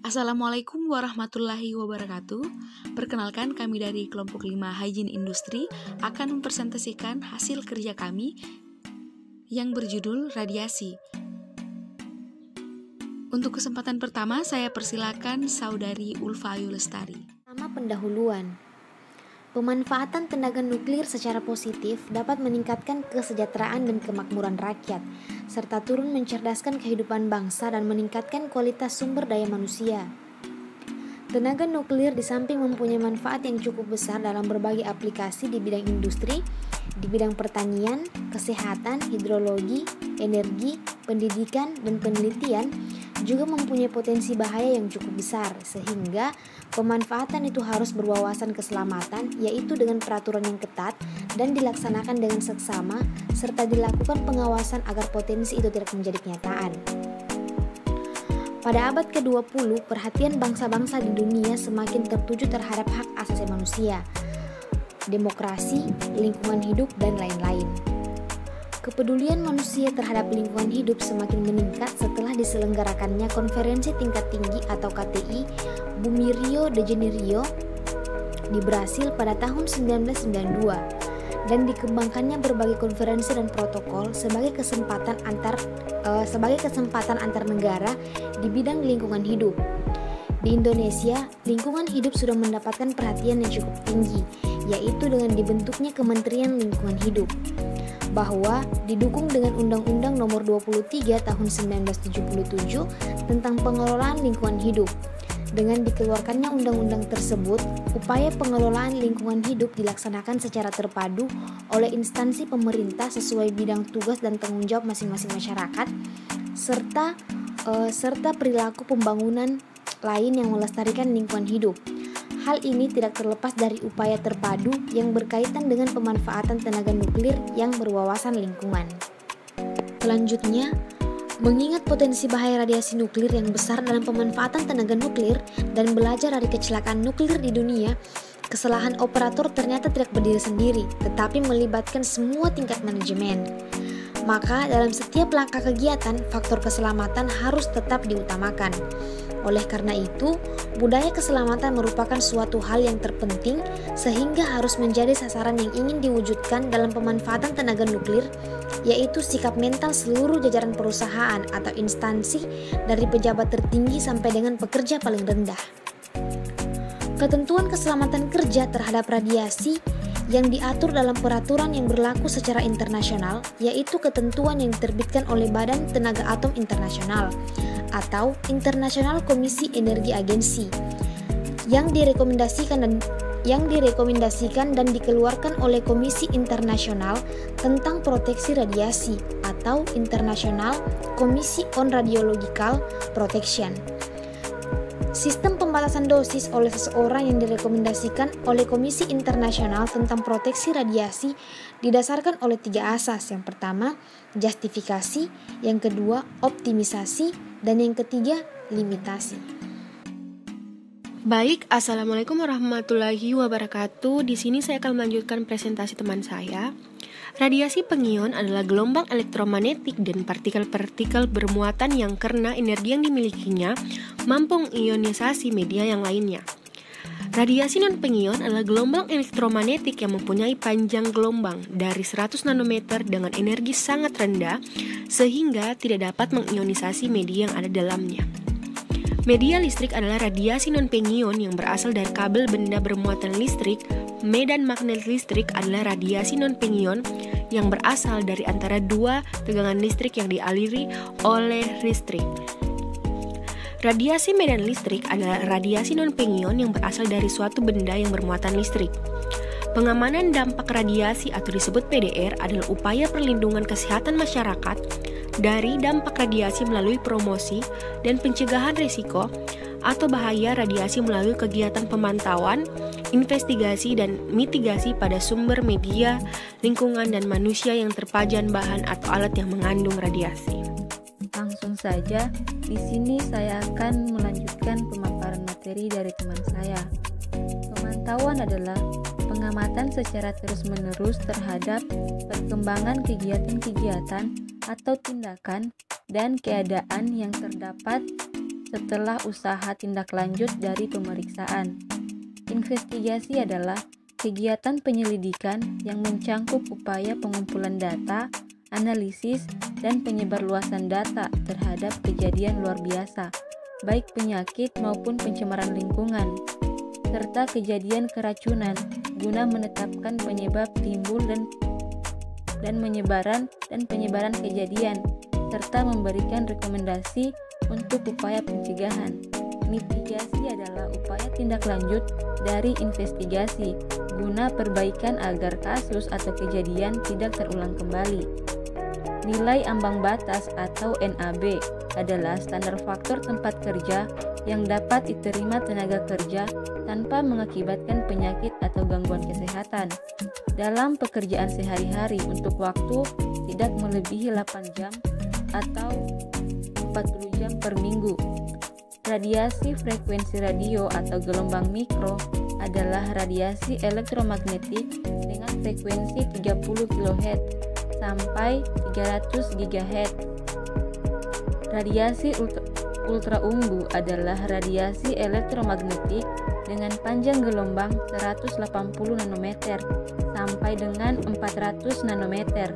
Assalamualaikum warahmatullahi wabarakatuh. Perkenalkan, kami dari kelompok 5 Hygiene Industri akan mempresentasikan hasil kerja kami yang berjudul radiasi. Untuk kesempatan pertama, saya persilakan Saudari Ulfa Ayu Lestari. Pertama, pendahuluan. Pemanfaatan tenaga nuklir secara positif dapat meningkatkan kesejahteraan dan kemakmuran rakyat, serta turut mencerdaskan kehidupan bangsa dan meningkatkan kualitas sumber daya manusia. Tenaga nuklir di samping mempunyai manfaat yang cukup besar dalam berbagai aplikasi di bidang industri, di bidang pertanian, kesehatan, hidrologi, energi, pendidikan, dan penelitian, juga mempunyai potensi bahaya yang cukup besar, sehingga pemanfaatan itu harus berwawasan keselamatan, yaitu dengan peraturan yang ketat dan dilaksanakan dengan seksama, serta dilakukan pengawasan agar potensi itu tidak menjadi kenyataan. Pada abad ke-20, perhatian bangsa-bangsa di dunia semakin tertuju terhadap hak asasi manusia, demokrasi, lingkungan hidup, dan lain-lain. Kepedulian manusia terhadap lingkungan hidup semakin meningkat setelah diselenggarakannya konferensi tingkat tinggi atau KTI Bumi Rio de Janeiro di Brasil pada tahun 1992 dan dikembangkannya berbagai konferensi dan protokol sebagai kesempatan antar negara di bidang lingkungan hidup. Di Indonesia, lingkungan hidup sudah mendapatkan perhatian yang cukup tinggi, yaitu dengan dibentuknya Kementerian Lingkungan Hidup, bahwa didukung dengan Undang-Undang Nomor 23 Tahun 1977 tentang pengelolaan lingkungan hidup. Dengan dikeluarkannya undang-undang tersebut, upaya pengelolaan lingkungan hidup dilaksanakan secara terpadu oleh instansi pemerintah sesuai bidang tugas dan tanggung jawab masing-masing masyarakat, serta perilaku pembangunan lain yang melestarikan lingkungan hidup. Hal ini tidak terlepas dari upaya terpadu yang berkaitan dengan pemanfaatan tenaga nuklir yang berwawasan lingkungan. Selanjutnya, mengingat potensi bahaya radiasi nuklir yang besar dalam pemanfaatan tenaga nuklir dan belajar dari kecelakaan nuklir di dunia, kesalahan operator ternyata tidak berdiri sendiri, tetapi melibatkan semua tingkat manajemen. Maka dalam setiap langkah kegiatan, faktor keselamatan harus tetap diutamakan. Oleh karena itu, budaya keselamatan merupakan suatu hal yang terpenting sehingga harus menjadi sasaran yang ingin diwujudkan dalam pemanfaatan tenaga nuklir, yaitu sikap mental seluruh jajaran perusahaan atau instansi dari pejabat tertinggi sampai dengan pekerja paling rendah. Ketentuan keselamatan kerja terhadap radiasi yang diatur dalam peraturan yang berlaku secara internasional, yaitu ketentuan yang diterbitkan oleh Badan Tenaga Atom Internasional atau International Komisi Energi Agency yang direkomendasikan dan dikeluarkan oleh Komisi Internasional tentang Proteksi Radiasi atau International Commission on Radiological Protection. Sistem pembatasan dosis oleh seseorang yang direkomendasikan oleh Komisi Internasional tentang Proteksi Radiasi didasarkan oleh 3 asas. Yang pertama, justifikasi, yang kedua, optimisasi, dan yang ketiga, limitasi. Baik, Assalamualaikum warahmatullahi wabarakatuh. Di sini saya akan melanjutkan presentasi teman saya. Radiasi pengion adalah gelombang elektromagnetik dan partikel-partikel bermuatan yang karena energi yang dimilikinya mampu mengionisasi media yang lainnya. Radiasi non-pengion adalah gelombang elektromagnetik yang mempunyai panjang gelombang dari 100 nanometer dengan energi sangat rendah sehingga tidak dapat mengionisasi media yang ada dalamnya. Media listrik adalah radiasi non-pengion yang berasal dari kabel benda bermuatan listrik. Medan magnet listrik adalah radiasi non-pengion yang berasal dari antara 2 tegangan listrik yang dialiri oleh listrik. Radiasi medan listrik adalah radiasi non-pengion yang berasal dari suatu benda yang bermuatan listrik. Pengamanan dampak radiasi atau disebut PDR adalah upaya perlindungan kesehatan masyarakat dari dampak radiasi melalui promosi dan pencegahan risiko atau bahaya radiasi melalui kegiatan pemantauan, investigasi, dan mitigasi pada sumber media, lingkungan, dan manusia yang terpajan bahan atau alat yang mengandung radiasi. Langsung saja, di sini saya akan melanjutkan pemaparan materi dari teman saya. Pemantauan adalah pengamatan secara terus-menerus terhadap perkembangan kegiatan-kegiatan atau tindakan dan keadaan yang terdapat setelah usaha tindak lanjut dari pemeriksaan. Investigasi adalah kegiatan penyelidikan yang mencangkup upaya pengumpulan data, analisis, dan penyebarluasan data terhadap kejadian luar biasa, baik penyakit maupun pencemaran lingkungan, serta kejadian keracunan guna menetapkan penyebab timbul dan penyebaran kejadian, serta memberikan rekomendasi untuk upaya pencegahan. Mitigasi adalah upaya tindak lanjut dari investigasi guna perbaikan agar kasus atau kejadian tidak terulang kembali. Nilai ambang batas atau NAB adalah standar faktor tempat kerja yang dapat diterima tenaga kerja tanpa mengakibatkan penyakit atau gangguan kesehatan dalam pekerjaan sehari-hari untuk waktu tidak melebihi 8 jam atau 40 jam per minggu. Radiasi frekuensi radio atau gelombang mikro adalah radiasi elektromagnetik dengan frekuensi 30 kHz sampai 300 GHz. Radiasi ultraungu adalah radiasi elektromagnetik dengan panjang gelombang 180 nanometer sampai dengan 400 nanometer.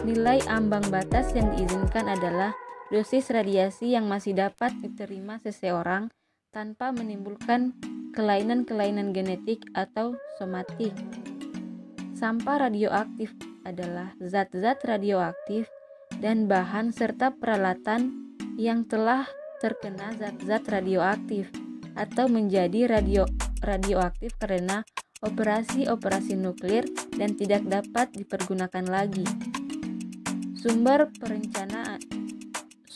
Nilai ambang batas yang diizinkan adalah dosis radiasi yang masih dapat diterima seseorang tanpa menimbulkan kelainan-kelainan genetik atau somatik. Sampah radioaktif adalah zat-zat radioaktif dan bahan serta peralatan yang telah terkena zat-zat radioaktif atau menjadi radioaktif karena operasi nuklir dan tidak dapat dipergunakan lagi.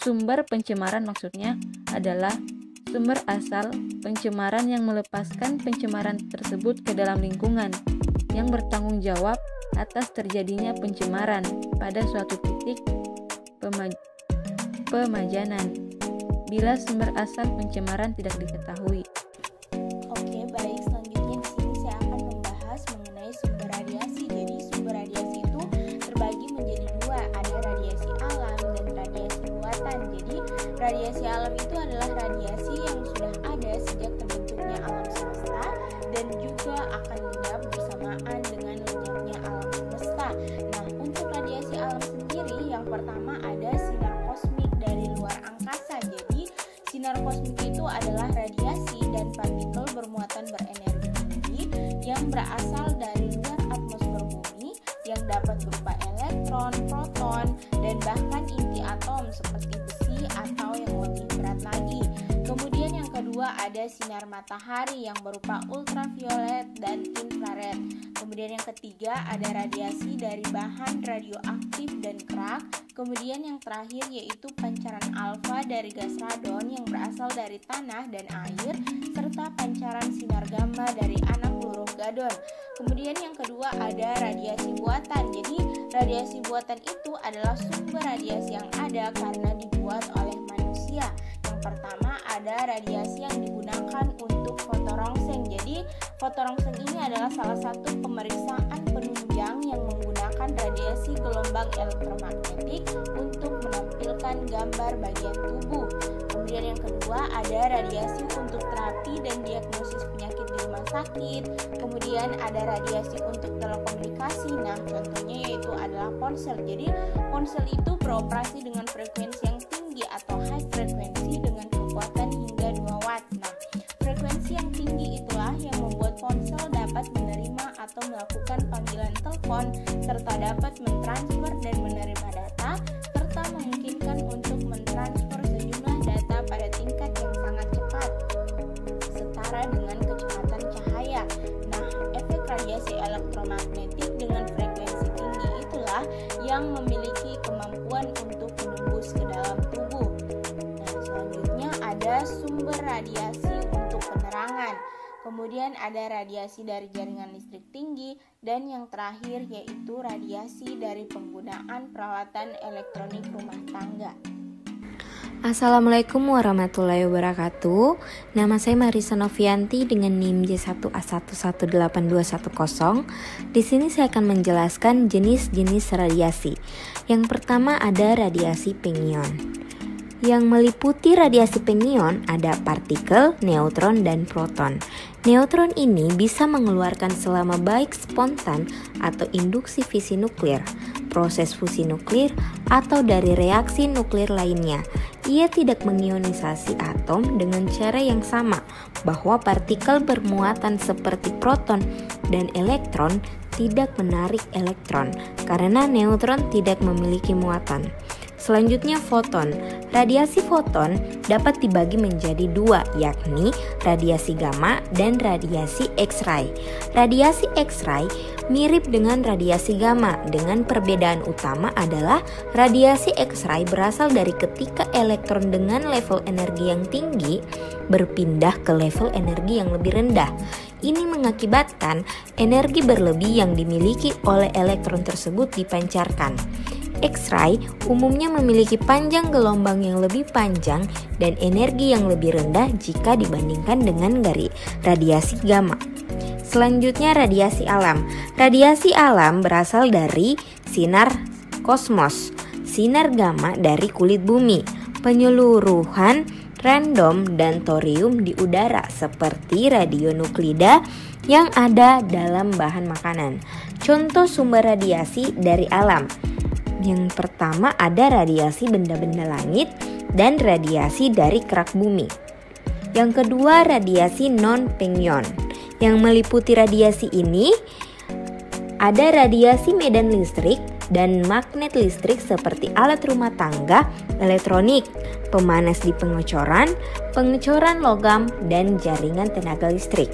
Sumber pencemaran maksudnya adalah sumber asal pencemaran yang melepaskan pencemaran tersebut ke dalam lingkungan yang bertanggung jawab atas terjadinya pencemaran pada suatu titik pemajanan bila sumber asal pencemaran tidak diketahui. Oke, baik. Selanjutnya di sini saya akan membahas mengenai sumber radiasi. Jadi sumber radiasi itu terbagi menjadi dua, ada radiasi alam dan radiasi buatan. Jadi radiasi alam itu adalah radiasi yang sudah ada sejak terbentuknya alam semesta dan juga akan lenyap bersamaan dengan lenyapnya alam semesta. Nah, untuk radiasi alam sendiri yang pertama ada sinar kosmik dari luar angkasa. Jadi sinar kosmik itu adalah radiasi dan partikel bermuatan berenergi tinggi yang berasal dari luar atmosfer bumi yang dapat berupa elektron, proton, dan bahkan inti atom seperti besi atau yang lebih berat lagi. Kemudian yang kedua ada sinar matahari yang berupa ultraviolet dan infrared. Kemudian yang ketiga ada radiasi dari bahan radioaktif dan kerak. Kemudian yang terakhir yaitu pancaran alfa dari gas radon yang berasal dari tanah dan air, serta pancaran sinar gamma dari anak peluru gadon. Kemudian yang kedua ada radiasi buatan. Jadi radiasi buatan itu adalah sumber radiasi yang ada karena dibuat oleh manusia. Yang pertama ada radiasi yang digunakan untuk fotorongseng. Jadi fotorongseng ini adalah salah satu pemeriksaan penunjang yang menggunakan radiasi gelombang elektromagnetik untuk menampilkan gambar bagian tubuh. Kemudian yang kedua ada radiasi untuk terapi dan diagnosis penyakit di rumah sakit. Kemudian ada radiasi untuk telekomunikasi. Nah, contohnya yaitu adalah ponsel. Jadi ponsel itu beroperasi dengan frekuensi yang tinggi atau high frekuensi dengan kekuatan hingga 2 watt. Nah, frekuensi yang tinggi itulah yang membuat ponsel dapat menerima atau melakukan panggilan telepon serta dapat mentransfer dan menerima data serta memungkinkan untuk mentransfer sejumlah data pada tingkat yang sangat cepat setara dengan kecepatan cahaya. Nah, efek radiasi elektromagnetik dengan frekuensi tinggi itulah yang memiliki kemampuan untuk menembus ke dalam tubuh. Nah, selanjutnya ada sumber radiasi untuk penerangan. Kemudian ada radiasi dari jaringan listrik tinggi dan yang terakhir yaitu radiasi dari penggunaan peralatan elektronik rumah tangga. Assalamualaikum warahmatullahi wabarakatuh. Nama saya Marisa Novianti dengan NIM J1A1182210. Di sini saya akan menjelaskan jenis-jenis radiasi. Yang pertama ada radiasi pingion. Yang meliputi radiasi pengion ada partikel, neutron, dan proton. Neutron ini bisa mengeluarkan selama baik spontan atau induksi fisi nuklir, proses fusi nuklir, atau dari reaksi nuklir lainnya. Ia tidak mengionisasi atom dengan cara yang sama, bahwa partikel bermuatan seperti proton dan elektron tidak menarik elektron karena neutron tidak memiliki muatan. Selanjutnya foton. Radiasi foton dapat dibagi menjadi dua, yakni radiasi gamma dan radiasi X-ray. Radiasi X-ray mirip dengan radiasi gamma, dengan perbedaan utama adalah radiasi X-ray berasal dari ketika elektron dengan level energi yang tinggi berpindah ke level energi yang lebih rendah. Ini mengakibatkan energi berlebih yang dimiliki oleh elektron tersebut dipancarkan. X-ray umumnya memiliki panjang gelombang yang lebih panjang dan energi yang lebih rendah jika dibandingkan dengan radiasi gamma. Selanjutnya radiasi alam. Radiasi alam berasal dari sinar kosmos, sinar gamma dari kulit bumi, penyeluruhan random dan thorium di udara seperti radionuklida yang ada dalam bahan makanan. Contoh sumber radiasi dari alam. Yang pertama ada radiasi benda-benda langit dan radiasi dari kerak bumi. Yang kedua radiasi non-pengion. Yang meliputi radiasi ini ada radiasi medan listrik dan magnet listrik seperti alat rumah tangga, elektronik, pemanas di pengecoran, pengecoran logam, dan jaringan tenaga listrik.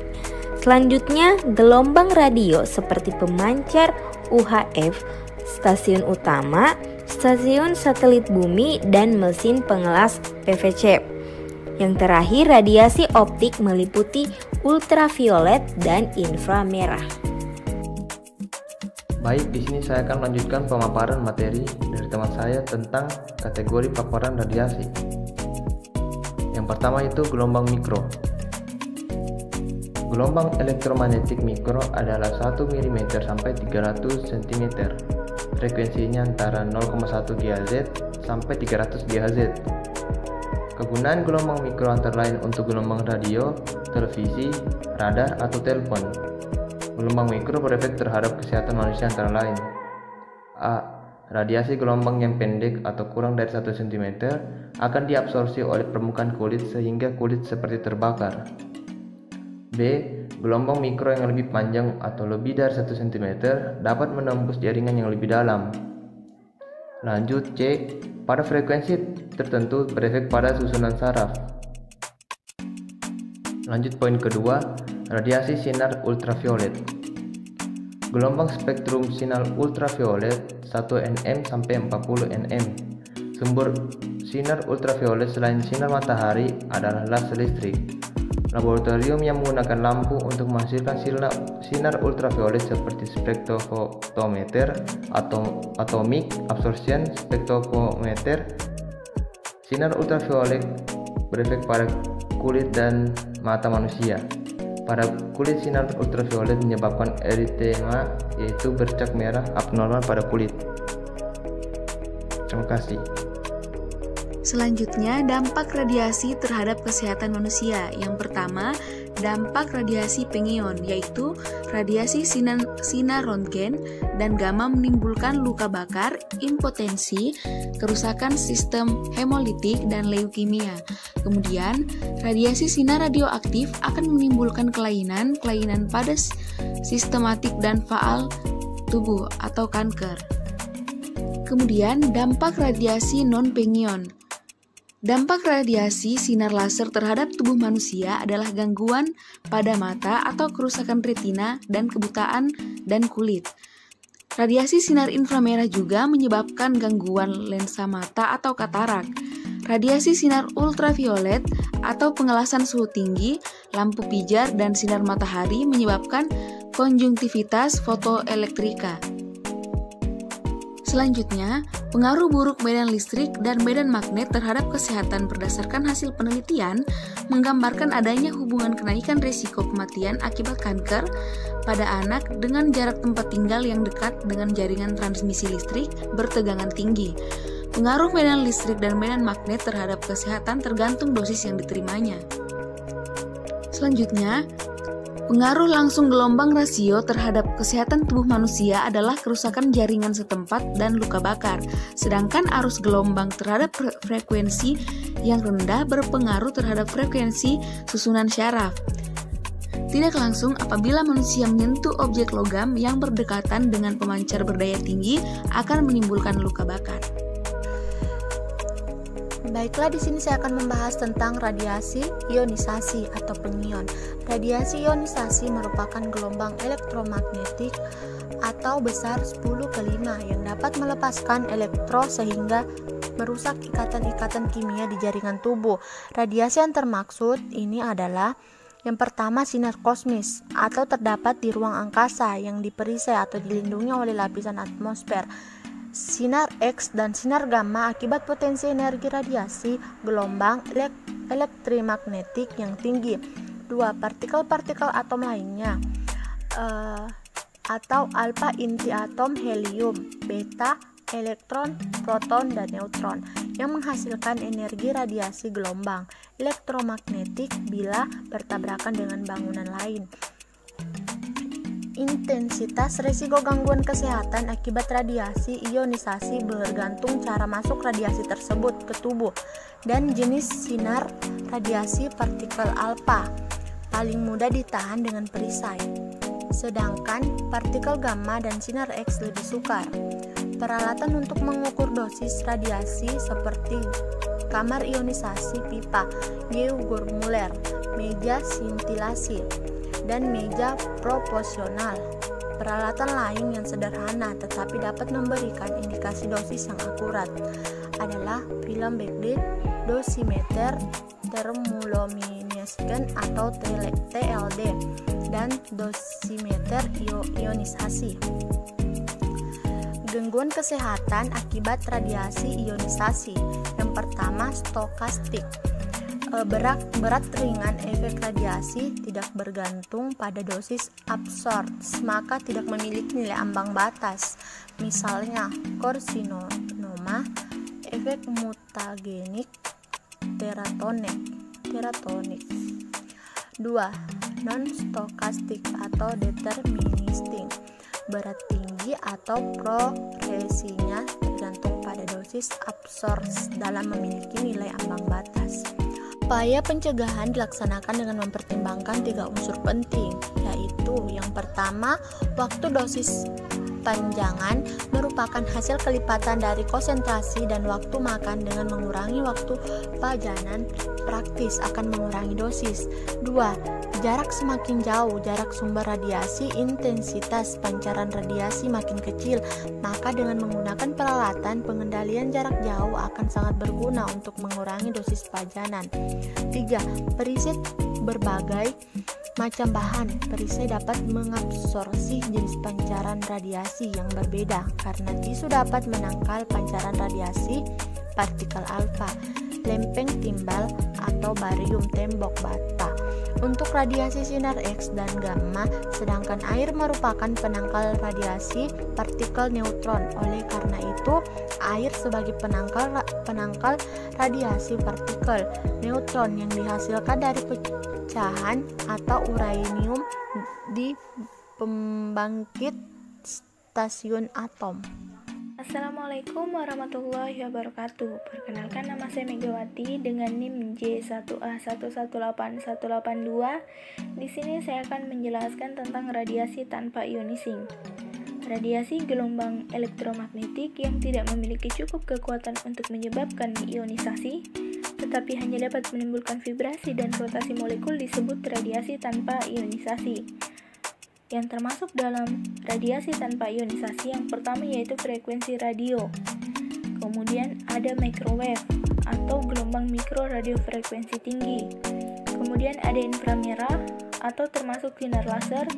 Selanjutnya gelombang radio seperti pemancar UHF, stasiun utama, stasiun satelit bumi, dan mesin pengelas PVC. Yang terakhir, radiasi optik meliputi ultraviolet dan inframerah. Baik, di sini saya akan melanjutkan pemaparan materi dari teman saya tentang kategori paparan radiasi. Yang pertama itu gelombang mikro. Gelombang elektromagnetik mikro adalah 1 mm sampai 300 cm. Frekuensinya antara 0,1 GHz sampai 300 GHz. Kegunaan gelombang mikro antara lain untuk gelombang radio, televisi, radar, atau telepon. Gelombang mikro berefek terhadap kesehatan manusia antara lain: A. Radiasi gelombang yang pendek atau kurang dari 1 cm akan diabsorpsi oleh permukaan kulit sehingga kulit seperti terbakar. B. Gelombang mikro yang lebih panjang atau lebih dari 1 cm dapat menembus jaringan yang lebih dalam. Lanjut, C. Pada frekuensi tertentu berefek pada susunan saraf. Lanjut poin kedua, radiasi sinar ultraviolet. Gelombang spektrum sinar ultraviolet 1 nm sampai 40 nm. Sumber sinar ultraviolet selain sinar matahari adalah laser listrik. Laboratorium yang menggunakan lampu untuk menghasilkan sinar ultraviolet seperti spektrofotometer, atomic absorption spektrometer. Sinar ultraviolet berefek pada kulit dan mata manusia. Pada kulit, sinar ultraviolet menyebabkan eritema, yaitu bercak merah abnormal pada kulit. Terima kasih. Selanjutnya, dampak radiasi terhadap kesehatan manusia. Yang pertama, dampak radiasi pengion, yaitu radiasi sinar röntgen dan gamma menimbulkan luka bakar, impotensi, kerusakan sistem hemolitik, dan leukemia. Kemudian, radiasi sinar radioaktif akan menimbulkan kelainan pada sistematik dan faal tubuh atau kanker. Kemudian, dampak radiasi non-pengion. Dampak radiasi sinar laser terhadap tubuh manusia adalah gangguan pada mata atau kerusakan retina dan kebutaan dan kulit. Radiasi sinar inframerah juga menyebabkan gangguan lensa mata atau katarak. Radiasi sinar ultraviolet atau pengelasan suhu tinggi, lampu pijar, dan sinar matahari menyebabkan konjungtivitas fotoelektrika. Selanjutnya, pengaruh buruk medan listrik dan medan magnet terhadap kesehatan berdasarkan hasil penelitian menggambarkan adanya hubungan kenaikan risiko kematian akibat kanker pada anak dengan jarak tempat tinggal yang dekat dengan jaringan transmisi listrik bertegangan tinggi. Pengaruh medan listrik dan medan magnet terhadap kesehatan tergantung dosis yang diterimanya. Selanjutnya, pengaruh langsung gelombang rasio terhadap kesehatan tubuh manusia adalah kerusakan jaringan setempat dan luka bakar, sedangkan arus gelombang terhadap frekuensi yang rendah berpengaruh terhadap frekuensi susunan syaraf. Tidak langsung, apabila manusia menyentuh objek logam yang berdekatan dengan pemancar berdaya tinggi akan menimbulkan luka bakar. Baiklah, di sini saya akan membahas tentang radiasi ionisasi atau pengion. Radiasi ionisasi merupakan gelombang elektromagnetik atau besar 10 ke 5 yang dapat melepaskan elektron sehingga merusak ikatan-ikatan kimia di jaringan tubuh. Radiasi yang termaksud ini adalah yang pertama, sinar kosmis atau terdapat di ruang angkasa yang diperisai atau dilindungi oleh lapisan atmosfer. Sinar X dan sinar gamma akibat potensi energi radiasi gelombang elektromagnetik yang tinggi. 2. Partikel-partikel atom lainnya atau alfa inti atom helium, beta, elektron, proton, dan neutron yang menghasilkan energi radiasi gelombang elektromagnetik bila bertabrakan dengan bangunan lain. Intensitas risiko gangguan kesehatan akibat radiasi ionisasi bergantung cara masuk radiasi tersebut ke tubuh dan jenis sinar radiasi partikel alfa paling mudah ditahan dengan perisai, sedangkan partikel gamma dan sinar X lebih sukar. Peralatan untuk mengukur dosis radiasi seperti kamar ionisasi pipa, Gauge-Muller, meja sintilasi, dan meja proporsional. Peralatan lain yang sederhana tetapi dapat memberikan indikasi dosis yang akurat adalah film backlight, dosimeter, termoluminescent atau TLD, dan dosimeter ionisasi. Gangguan kesehatan akibat radiasi ionisasi. Yang pertama, stokastik. Berat ringan efek radiasi tidak bergantung pada dosis absorpsi, maka tidak memiliki nilai ambang batas. Misalnya, karsinoma, efek mutagenik, teratonik. 2. Non-stokastik atau deterministik. Berat tinggi atau progresinya tergantung pada dosis absorpsi dalam memiliki nilai ambang batas. Upaya pencegahan dilaksanakan dengan mempertimbangkan 3 unsur penting, yaitu yang pertama, waktu dosis panjangan merupakan hasil kelipatan dari konsentrasi dan waktu makan. Dengan mengurangi waktu pajanan praktis akan mengurangi dosis. 2. Jarak semakin jauh, jarak sumber radiasi, intensitas pancaran radiasi makin kecil, maka dengan menggunakan peralatan pengendalian jarak jauh akan sangat berguna untuk mengurangi dosis pajanan. 3. Perisai berbagai macam bahan. Perisai dapat mengabsorpsi jenis pancaran radiasi yang berbeda karena tisu dapat menangkal pancaran radiasi partikel alfa, lempeng timbal atau barium tembok bata. Untuk radiasi sinar X dan gamma, sedangkan air merupakan penangkal radiasi partikel neutron. Oleh karena itu, air sebagai penangkal radiasi partikel neutron yang dihasilkan dari pecahan atau uranium di pembangkit stasiun atom. Assalamualaikum warahmatullahi wabarakatuh. Perkenalkan, nama saya Megawati dengan NIM J1A118182. Di sini saya akan menjelaskan tentang radiasi tanpa ionising. Radiasi gelombang elektromagnetik yang tidak memiliki cukup kekuatan untuk menyebabkan ionisasi, tetapi hanya dapat menimbulkan vibrasi dan rotasi molekul disebut radiasi tanpa ionisasi. Yang termasuk dalam radiasi tanpa ionisasi yang pertama yaitu frekuensi radio. Kemudian ada microwave atau gelombang mikro radiofrekuensi tinggi. Kemudian ada inframerah atau termasuk sinar laser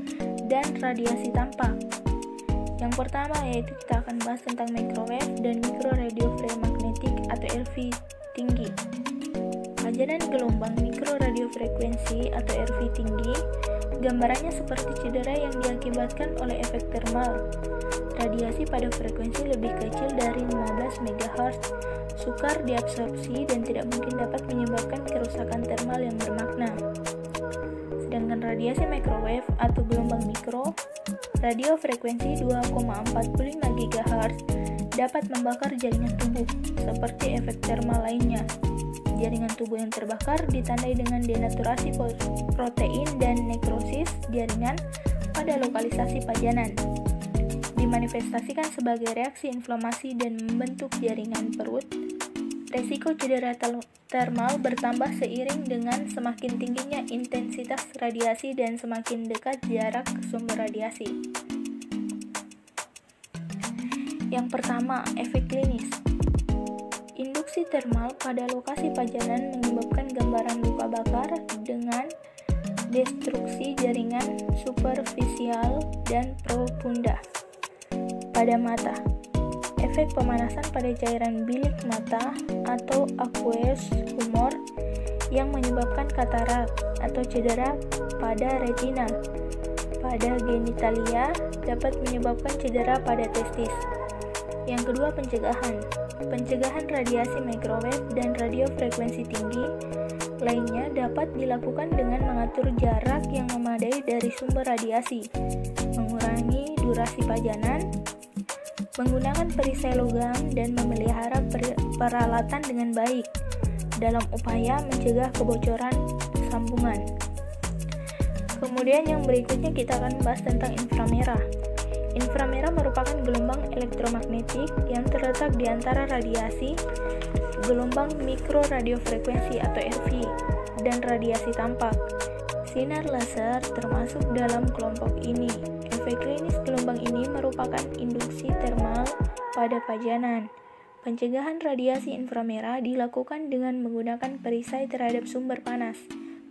dan radiasi tampak. Yang pertama yaitu kita akan bahas tentang microwave dan mikro radiofrekuensi atau RV tinggi. Pajanan gelombang mikro radiofrekuensi atau RV tinggi Gambarannya seperti cedera yang diakibatkan oleh efek termal. Radiasi pada frekuensi lebih kecil dari 15 MHz sukar diabsorpsi dan tidak mungkin dapat menyebabkan kerusakan termal yang bermakna. Sedangkan radiasi microwave atau gelombang mikro, radio frekuensi 2,45 GHz dapat membakar jaringan tubuh, seperti efek termal lainnya. Jaringan tubuh yang terbakar ditandai dengan denaturasi protein dan nekrosis jaringan pada lokalisasi pajanan. Dimanifestasikan sebagai reaksi inflamasi dan membentuk jaringan perut. Resiko cedera termal bertambah seiring dengan semakin tingginya intensitas radiasi dan semakin dekat jarak ke sumber radiasi. Yang pertama, efek klinis. Induksi termal pada lokasi pajanan menyebabkan gambaran luka bakar dengan destruksi jaringan superfisial dan profunda. Pada mata, efek pemanasan pada cairan bilik mata atau aqueous humor yang menyebabkan katarak atau cedera pada retina. Pada genitalia dapat menyebabkan cedera pada testis. Yang kedua, pencegahan. Pencegahan radiasi microwave dan radio frekuensi tinggi lainnya dapat dilakukan dengan mengatur jarak yang memadai dari sumber radiasi, mengurangi durasi pajanan, menggunakan perisai logam dan memelihara peralatan dengan baik dalam upaya mencegah kebocoran sambungan. Kemudian yang berikutnya kita akan membahas tentang inframerah. Inframerah merupakan gelombang elektromagnetik yang terletak di antara radiasi, gelombang mikroradiofrekuensi atau RV, dan radiasi tampak. Sinar laser termasuk dalam kelompok ini. Efek klinis gelombang ini merupakan induksi termal pada pajanan. Pencegahan radiasi inframerah dilakukan dengan menggunakan perisai terhadap sumber panas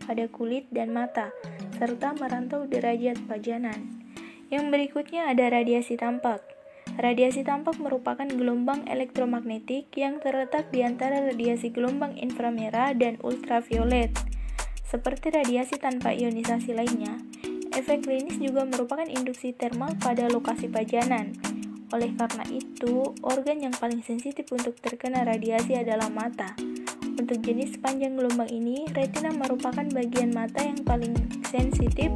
pada kulit dan mata, serta merantau derajat pajanan. Yang berikutnya ada radiasi tampak. Radiasi tampak merupakan gelombang elektromagnetik yang terletak di antara radiasi gelombang inframerah dan ultraviolet. Seperti radiasi tanpa ionisasi lainnya, efek klinis juga merupakan induksi termal pada lokasi pajanan. Oleh karena itu, organ yang paling sensitif untuk terkena radiasi adalah mata. Untuk jenis panjang gelombang ini, retina merupakan bagian mata yang paling sensitif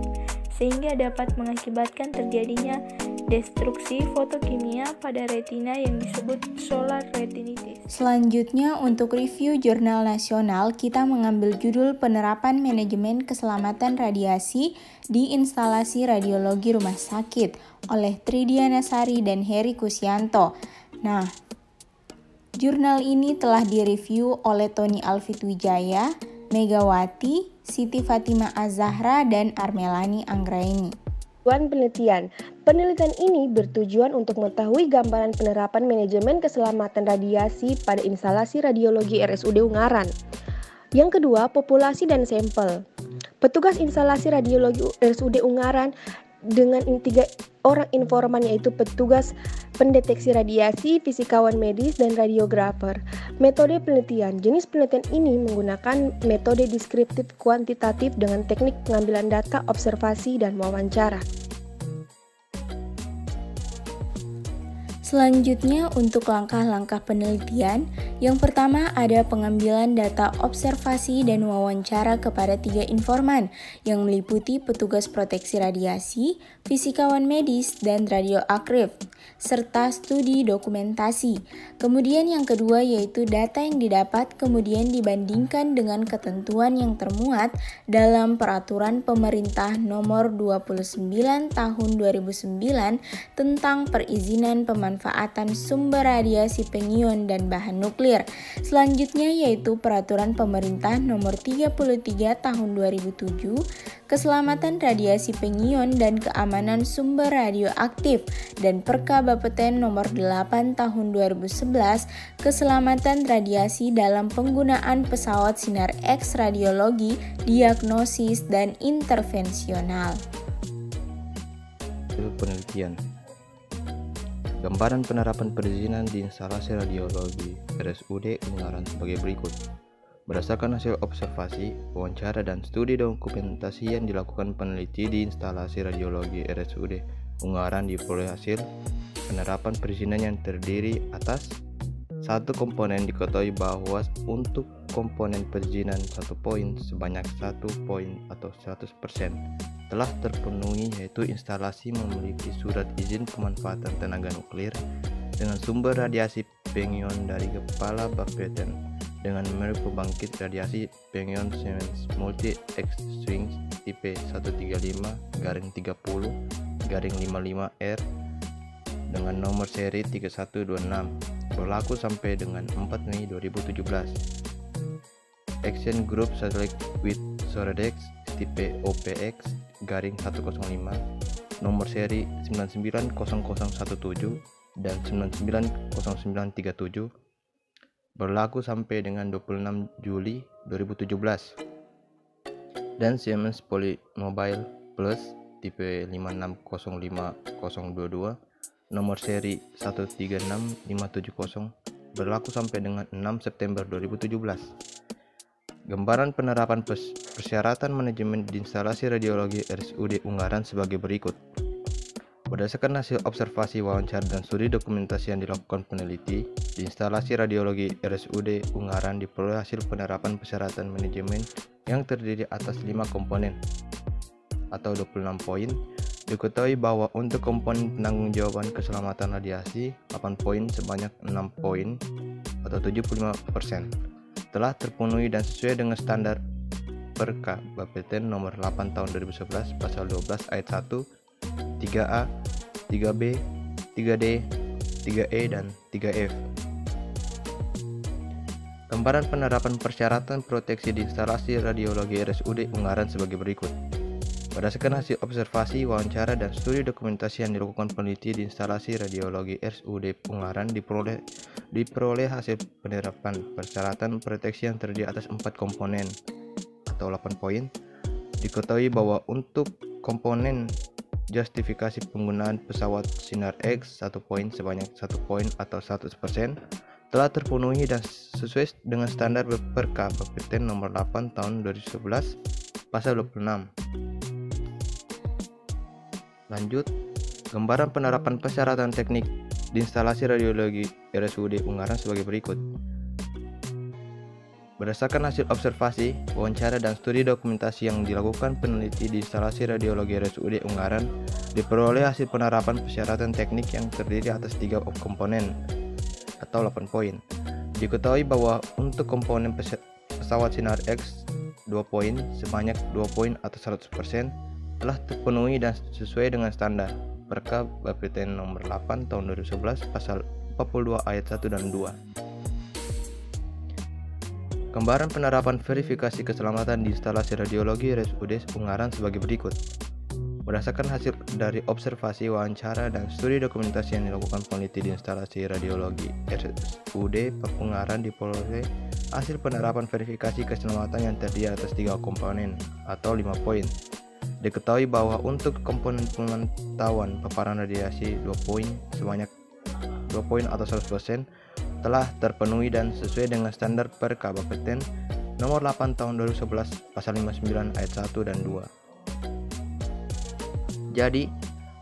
sehingga dapat mengakibatkan terjadinya destruksi fotokimia pada retina yang disebut solar retinitis. Selanjutnya, untuk review jurnal nasional, kita mengambil judul Penerapan Manajemen Keselamatan Radiasi di Instalasi Radiologi Rumah Sakit oleh Tridiana Sari dan Heri Kusyanto. Nah, jurnal ini telah direview oleh Tony Alfitwijaya, Megawati, Siti Fatima Az-Zahra, dan Armelani Anggraini. Tujuan penelitian. Penelitian ini bertujuan untuk mengetahui gambaran penerapan manajemen keselamatan radiasi pada instalasi radiologi RSUD Ungaran. Yang kedua, populasi dan sampel. Petugas instalasi radiologi RSUD Ungaran dengan 3 orang informan, yaitu petugas pendeteksi radiasi, fisikawan medis, dan radiografer. Metode penelitian. Jenis penelitian ini menggunakan metode deskriptif kuantitatif dengan teknik pengambilan data, observasi, dan wawancara. Selanjutnya, untuk langkah-langkah penelitian, yang pertama ada pengambilan data observasi dan wawancara kepada 3 informan yang meliputi petugas proteksi radiasi, fisikawan medis, dan radioakrif, serta studi dokumentasi. Kemudian yang kedua yaitu data yang didapat kemudian dibandingkan dengan ketentuan yang termuat dalam Peraturan Pemerintah Nomor 29 Tahun 2009 tentang perizinan pemanfaatan sumber radiasi pengion dan bahan nuklir. Selanjutnya yaitu Peraturan Pemerintah Nomor 33 Tahun 2007 Keselamatan Radiasi Pengion dan Keamanan Sumber Radioaktif dan Perka Bapeten Nomor 8 Tahun 2011 Keselamatan Radiasi dalam Penggunaan Pesawat Sinar X Radiologi, Diagnosis, dan Intervensional. Penelitian. Gambaran penerapan perizinan di instalasi radiologi RSUD Ungaran sebagai berikut. Berdasarkan hasil observasi, wawancara, dan studi dokumentasi yang dilakukan peneliti di instalasi radiologi RSUD Ungaran diperoleh hasil penerapan perizinan yang terdiri atas satu komponen. Diketahui bahwa untuk komponen perizinan 1 poin sebanyak 1 poin atau 100% telah terpenuhi, yaitu instalasi memiliki surat izin pemanfaatan tenaga nuklir dengan sumber radiasi Pengion dari Kepala Bapeten dengan merek pembangkit radiasi Pengion Siemens Multi X-Swing tipe 135-30-55R dengan nomor seri 3126 berlaku sampai dengan 4 Mei 2017. Action Group Satellite with Soradex tipe OPX-105 nomor seri 990017 dan 990937 berlaku sampai dengan 26 Juli 2017. Dan Siemens Polymobile Plus tipe 5605022 nomor seri 136570 berlaku sampai dengan 6 September 2017. Gambaran penerapan persyaratan manajemen di instalasi radiologi RSUD Ungaran sebagai berikut. Berdasarkan hasil observasi, wawancara, dan studi dokumentasi yang dilakukan peneliti di instalasi radiologi RSUD Ungaran diperoleh hasil penerapan persyaratan manajemen yang terdiri atas 5 komponen atau 26 poin. Diketahui bahwa untuk komponen penanggung-jawaban keselamatan radiasi 8 poin sebanyak 6 poin atau 75% telah terpenuhi dan sesuai dengan standar Perka Bapeten nomor 8 tahun 2011 pasal 12 ayat 1, 3A, 3B, 3D, 3E, dan 3F. Gambaran penerapan persyaratan proteksi di instalasi radiologi RSUD Ungaran sebagai berikut. Berdasarkan hasil observasi, wawancara, dan studi dokumentasi yang dilakukan peneliti di instalasi radiologi RSUD Ungaran diperoleh hasil penerapan persyaratan proteksi yang terdiri atas 4 komponen atau 8 poin. Diketahui bahwa untuk komponen justifikasi penggunaan pesawat Sinar X 1 poin sebanyak 1 poin atau 100% telah terpenuhi dan sesuai dengan standar Perka Bapeten nomor 8 tahun 2011 pasal 26. Lanjut, gambaran penerapan persyaratan teknik di instalasi radiologi RSUD Ungaran sebagai berikut. Berdasarkan hasil observasi, wawancara, dan studi dokumentasi yang dilakukan peneliti di instalasi radiologi RSUD Ungaran diperoleh hasil penerapan persyaratan teknik yang terdiri atas 3 komponen atau 8 poin. Diketahui bahwa untuk komponen pesawat Sinar X 2 poin sebanyak 2 poin atau 100% telah terpenuhi dan sesuai dengan standar Perka Bapeten nomor 8 tahun 2011 pasal 42 ayat 1 dan 2. Gambaran penerapan verifikasi keselamatan di instalasi radiologi RSUD Ungaran sebagai berikut. Berdasarkan hasil dari observasi, wawancara, dan studi dokumentasi yang dilakukan peneliti di instalasi radiologi RSUD Ungaran diperoleh hasil penerapan verifikasi keselamatan yang terdiri atas 3 komponen atau 5 poin. Diketahui bahwa untuk komponen pemantauan paparan radiasi 2 poin sebanyak 2 poin atau 100% telah terpenuhi dan sesuai dengan standar Perka Bapeten nomor 8 tahun 2011 pasal 59 ayat 1 dan 2. Jadi,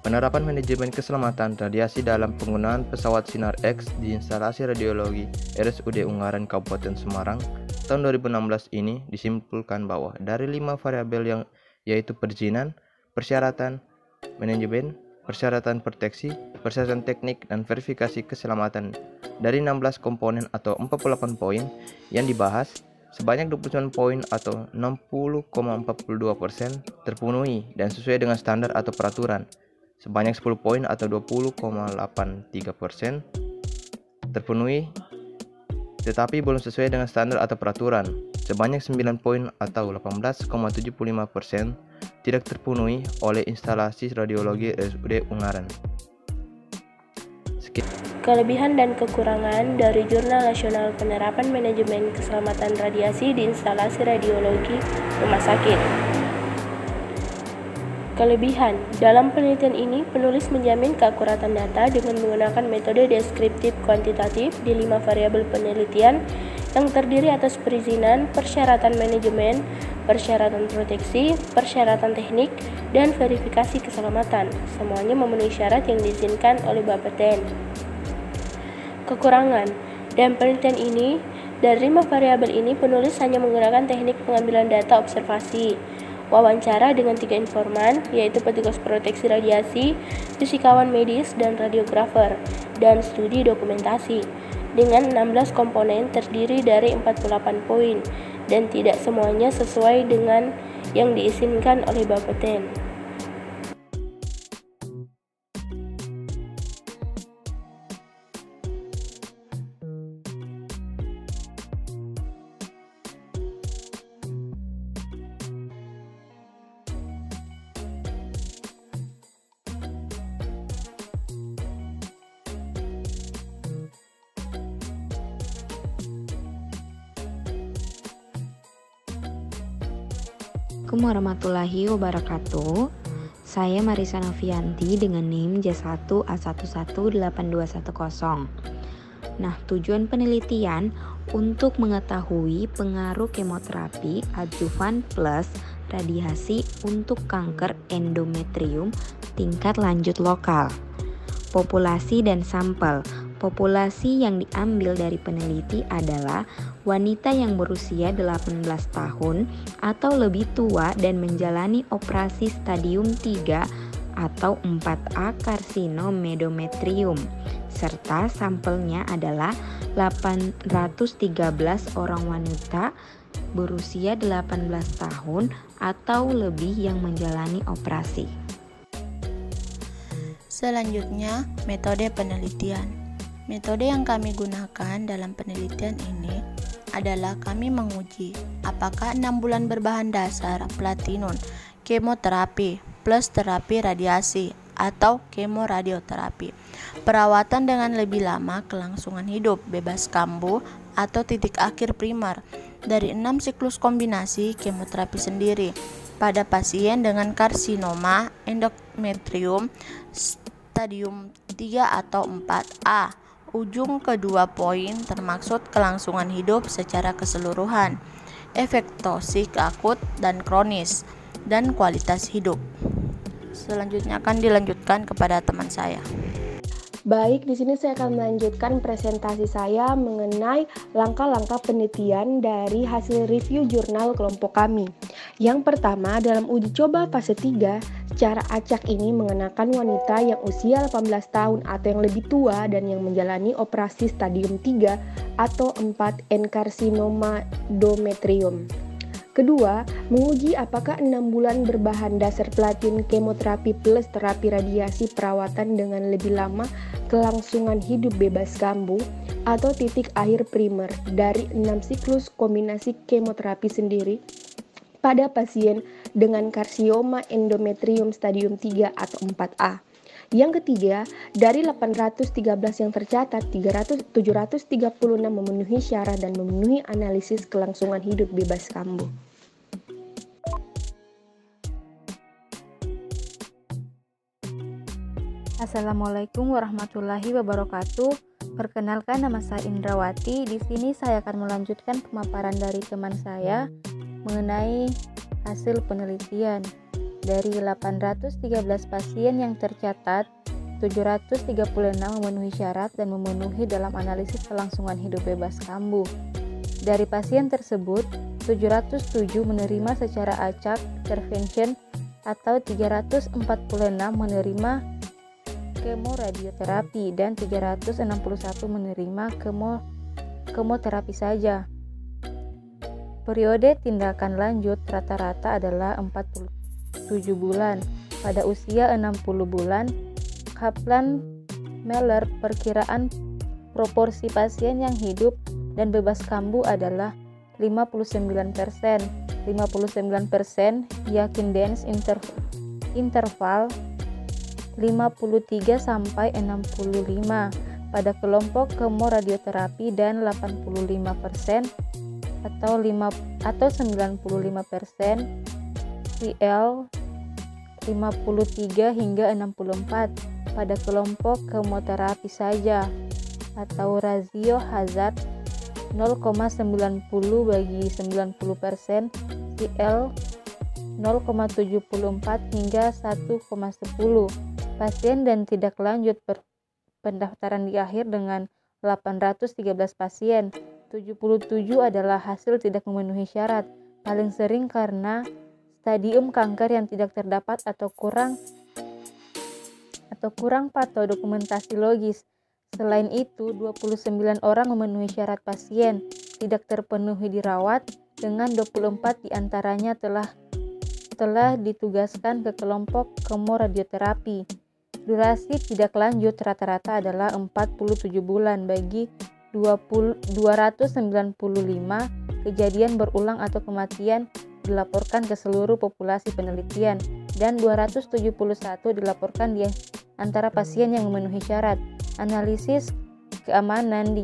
penerapan manajemen keselamatan radiasi dalam penggunaan pesawat Sinar X di instalasi radiologi RSUD Ungaran Kabupaten Semarang tahun 2016 ini disimpulkan bahwa dari 5 variabel yaitu perizinan, persyaratan manajemen, persyaratan proteksi, persyaratan teknik, dan verifikasi keselamatan dari 16 komponen atau 48 poin yang dibahas, sebanyak 29 poin atau 60,42% terpenuhi dan sesuai dengan standar atau peraturan. Sebanyak 10 poin atau 20,83% terpenuhi tetapi belum sesuai dengan standar atau peraturan. Sebanyak 9 poin atau 18,75% tidak terpenuhi oleh instalasi radiologi RSUD Ungaran. Kelebihan dan kekurangan dari Jurnal Nasional Penerapan Manajemen Keselamatan Radiasi di Instalasi Radiologi Rumah Sakit. Kelebihan, dalam penelitian ini penulis menjamin keakuratan data dengan menggunakan metode deskriptif kuantitatif di 5 variabel penelitian yang terdiri atas perizinan, persyaratan manajemen, persyaratan proteksi, persyaratan teknik, dan verifikasi keselamatan. Semuanya memenuhi syarat yang diizinkan oleh Bapeten. Kekurangan dalam penelitian ini, dari 5 variabel ini penulis hanya menggunakan teknik pengambilan data observasi, wawancara dengan 3 informan, yaitu petugas proteksi radiasi, fisikawan medis, dan radiografer, dan studi dokumentasi, dengan 16 komponen terdiri dari 48 poin, dan tidak semuanya sesuai dengan yang diizinkan oleh Bapeten. Assalamualaikum warahmatullahi wabarakatuh. Saya Marisa Novianti dengan NIM J1A1182110. Nah, tujuan penelitian untuk mengetahui pengaruh kemoterapi adjuvan plus radiasi untuk kanker endometrium tingkat lanjut lokal. Populasi dan sampel. Populasi yang diambil dari peneliti adalah wanita yang berusia 18 tahun atau lebih tua dan menjalani operasi stadium 3 atau 4A karsinom endometrium, serta sampelnya adalah 813 orang wanita berusia 18 tahun atau lebih yang menjalani operasi. Selanjutnya, metode penelitian. Metode yang kami gunakan dalam penelitian ini adalah kami menguji apakah 6 bulan berbahan dasar platinum kemoterapi plus terapi radiasi atau kemoradioterapi, perawatan dengan lebih lama kelangsungan hidup bebas kambuh atau titik akhir primer dari 6 siklus kombinasi kemoterapi sendiri pada pasien dengan karsinoma endometrium stadium 3 atau 4A. Ujung kedua poin termaksud kelangsungan hidup secara keseluruhan, efek toksik akut dan kronis, dan kualitas hidup. Selanjutnya akan dilanjutkan kepada teman saya. Baik, di sini saya akan melanjutkan presentasi saya mengenai langkah-langkah penelitian dari hasil review jurnal kelompok kami. Yang pertama, dalam uji coba fase 3, cara acak ini mengenakan wanita yang usia 18 tahun atau yang lebih tua dan yang menjalani operasi stadium 3 atau 4 enkarsinoma endometrium. Kedua, menguji apakah 6 bulan berbahan dasar platin kemoterapi plus terapi radiasi perawatan dengan lebih lama kelangsungan hidup bebas kambuh atau titik akhir primer dari 6 siklus kombinasi kemoterapi sendiri pada pasien dengan karsioma endometrium stadium 3 atau 4A. Yang ketiga, dari 813 yang tercatat, 736 memenuhi syarat dan memenuhi analisis kelangsungan hidup bebas kambuh. Assalamualaikum warahmatullahi wabarakatuh. Perkenalkan, nama saya Indrawati. Di sini saya akan melanjutkan pemaparan dari teman saya mengenai hasil penelitian. Dari 813 pasien yang tercatat, 736 memenuhi syarat dan memenuhi dalam analisis kelangsungan hidup bebas kambuh. Dari pasien tersebut, 707 menerima secara acak intervention atau 346 menerima kemoradioterapi dan 361 menerima kemoterapi saja. Periode tindakan lanjut rata-rata adalah 47 bulan. Pada usia 60 bulan, Kaplan-Meier perkiraan proporsi pasien yang hidup dan bebas kambuh adalah 59%. 59% yakin Dance interval 53 sampai 65 pada kelompok kemoradioterapi dan 85% atau 95% CL 53 hingga 64 pada kelompok kemoterapi saja atau rasio hazard 0,90 bagi 90%, Cl 0,74 hingga 1,10. Pasien dan tidak lanjut pendaftaran di akhir dengan 813 pasien. 77 adalah hasil tidak memenuhi syarat, paling sering karena stadium kanker yang tidak terdapat atau kurang patodokumentasi logis. Selain itu, 29 orang memenuhi syarat pasien tidak terpenuhi dirawat, dengan 24 diantaranya telah ditugaskan ke kelompok kemoradioterapi. Durasi tidak lanjut rata-rata adalah 47 bulan bagi 295 kejadian berulang atau kematian dilaporkan ke seluruh populasi penelitian dan 271 dilaporkan di antara pasien yang memenuhi syarat. Analisis keamanan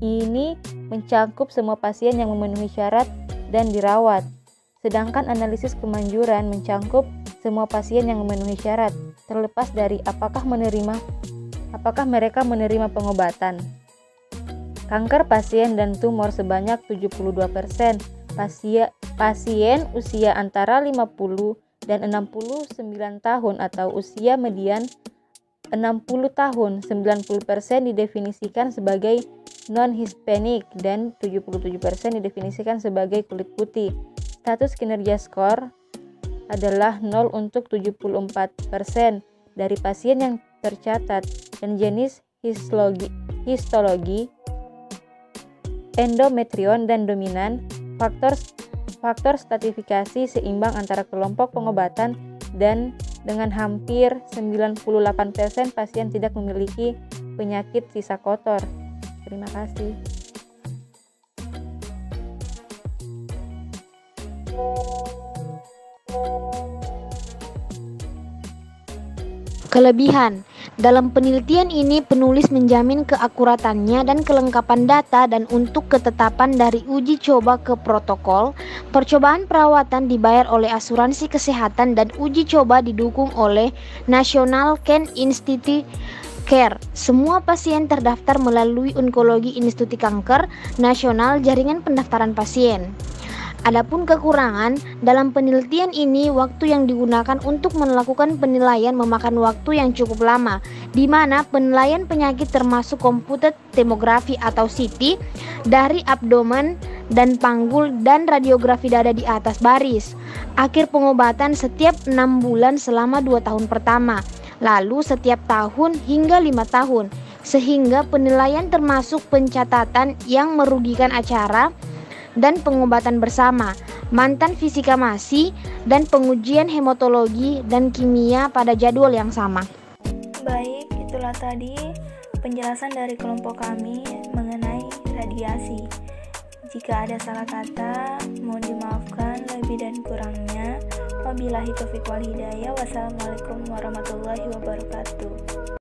ini mencakup semua pasien yang memenuhi syarat dan dirawat. Sedangkan analisis kemanjuran mencakup semua pasien yang memenuhi syarat, terlepas dari apakah mereka menerima pengobatan. Kanker pasien dan tumor sebanyak 72%, pasien usia antara 50 dan 69 tahun atau usia median 60 tahun, 90% didefinisikan sebagai non-Hispanic dan 77% didefinisikan sebagai kulit putih. Status kinerja skor adalah 0 untuk 74% dari pasien yang tercatat dan jenis histologi endometrion dan dominan. Faktor stratifikasi seimbang antara kelompok pengobatan dan dengan hampir 98% pasien tidak memiliki penyakit sisa kotor. Terima kasih. Kelebihan. Dalam penelitian ini penulis menjamin keakuratannya dan kelengkapan data dan untuk ketetapan dari uji coba ke protokol, percobaan perawatan dibayar oleh asuransi kesehatan dan uji coba didukung oleh National Cancer Institute Care. Semua pasien terdaftar melalui Onkologi Institut Kanker Nasional Jaringan Pendaftaran Pasien. Adapun kekurangan, dalam penelitian ini waktu yang digunakan untuk melakukan penilaian memakan waktu yang cukup lama, di mana penilaian penyakit termasuk komputer tomografi atau CT dari abdomen dan panggul dan radiografi dada di atas baris. Akhir pengobatan setiap 6 bulan selama 2 tahun pertama, lalu setiap tahun hingga 5 tahun, sehingga penilaian termasuk pencatatan yang merugikan acara dan pengobatan bersama, mantan fisika masi, dan pengujian hematologi dan kimia pada jadwal yang sama. Baik, itulah tadi penjelasan dari kelompok kami mengenai radiasi. Jika ada salah kata, mohon dimaafkan lebih dan kurangnya. Wabillahi taufiq wal hidayah. Wassalamualaikum warahmatullahi wabarakatuh.